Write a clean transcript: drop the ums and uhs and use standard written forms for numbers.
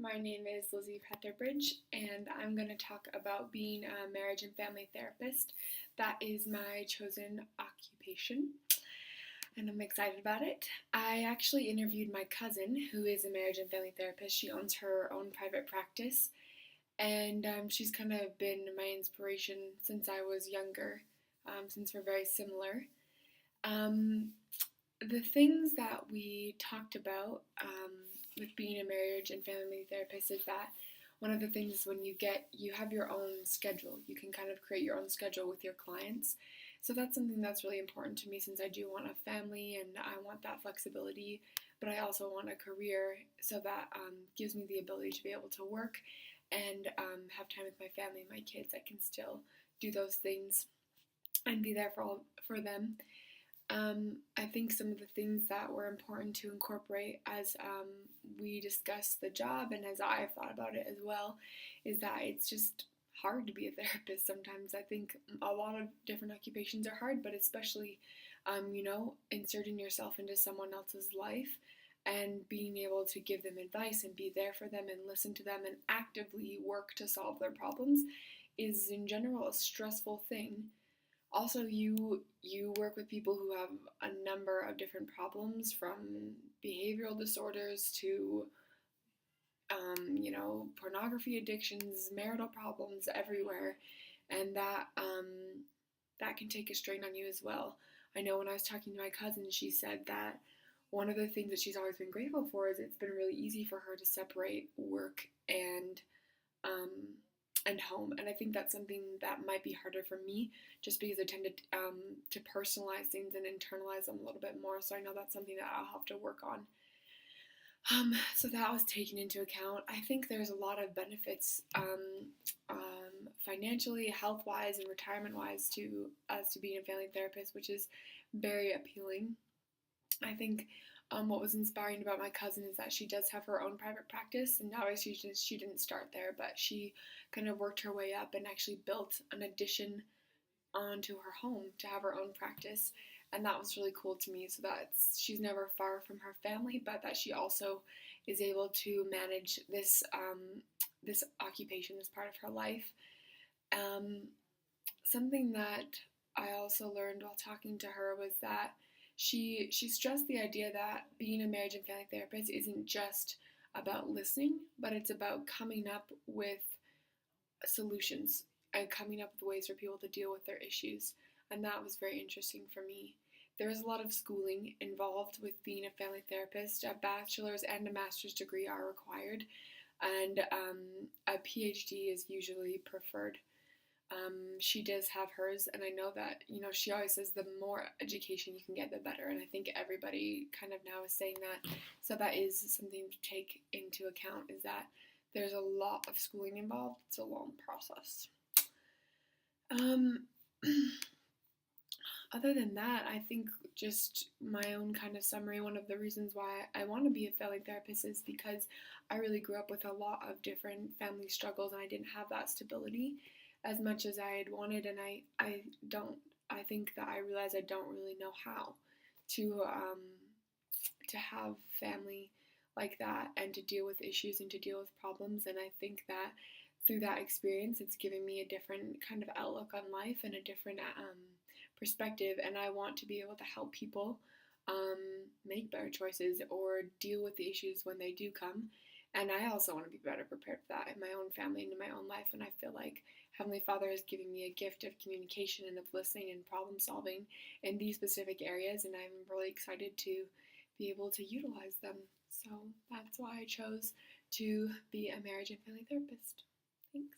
My name is Lizzie Petherbridge, and I'm going to talk about being a marriage and family therapist. That is my chosen occupation, and I'm excited about it. I actually interviewed my cousin, who is a marriage and family therapist. She owns her own private practice, and she's kind of been my inspiration since I was younger, since we're very similar. Um, the things that we talked about with being a marriage and family therapist is that one of the things when you have your own schedule, you can kind of create your own schedule with your clients. So that's something that's really important to me since I do want a family and I want that flexibility, but I also want a career so that gives me the ability to be able to work and have time with my family and my kids. I can still do those things and be there for them. I think some of the things that were important to incorporate as we discussed the job and as I've thought about it as well is that it's just hard to be a therapist sometimes. I think a lot of different occupations are hard, but especially, inserting yourself into someone else's life and being able to give them advice and be there for them and listen to them and actively work to solve their problems is in general a stressful thing. Also, you work with people who have a number of different problems, from behavioral disorders to pornography addictions, marital problems everywhere, and that can take a strain on you as well. I know when I was talking to my cousin, she said that one of the things that she's always been grateful for is it's been really easy for her to separate work um, and home. And I think that's something that might be harder for me just because I tend to personalize things and internalize them a little bit more. So I know that's something that I'll have to work on. So that was taken into account. I think there's a lot of benefits financially, health-wise, and retirement-wise to us to being a family therapist, which is very appealing. I think what was inspiring about my cousin is that she does have her own private practice, and obviously she didn't start there, but she kind of worked her way up and actually built an addition onto her home to have her own practice, and that was really cool to me. So that she's never far from her family, but that she also is able to manage this occupation as part of her life. Um, Something that I also learned while talking to her was that she stressed the idea that being a marriage and family therapist isn't just about listening, but it's about coming up with solutions and coming up with ways for people to deal with their issues. And that was very interesting for me. There is a lot of schooling involved with being a family therapist. A bachelor's and a master's degree are required, and a PhD is usually preferred. She does have hers, and I know that, she always says the more education you can get, the better, and I think everybody kind of now is saying that, so that is something to take into account, is that there's a lot of schooling involved. It's a long process. Um, Other than that, I think just my own kind of summary, one of the reasons why I want to be a family therapist is because I really grew up with a lot of different family struggles and I didn't have that stability as much as I had wanted, and I think that I realized I don't really know how to have family like that and to deal with issues and to deal with problems. And I think that through that experience, it's given me a different kind of outlook on life and a different perspective. And I want to be able to help people make better choices or deal with the issues when they do come. And I also want to be better prepared for that in my own family and in my own life. And I feel like Heavenly Father has given me a gift of communication and of listening and problem solving in these specific areas. And I'm really excited to be able to utilize them. So that's why I chose to be a marriage and family therapist. Thanks.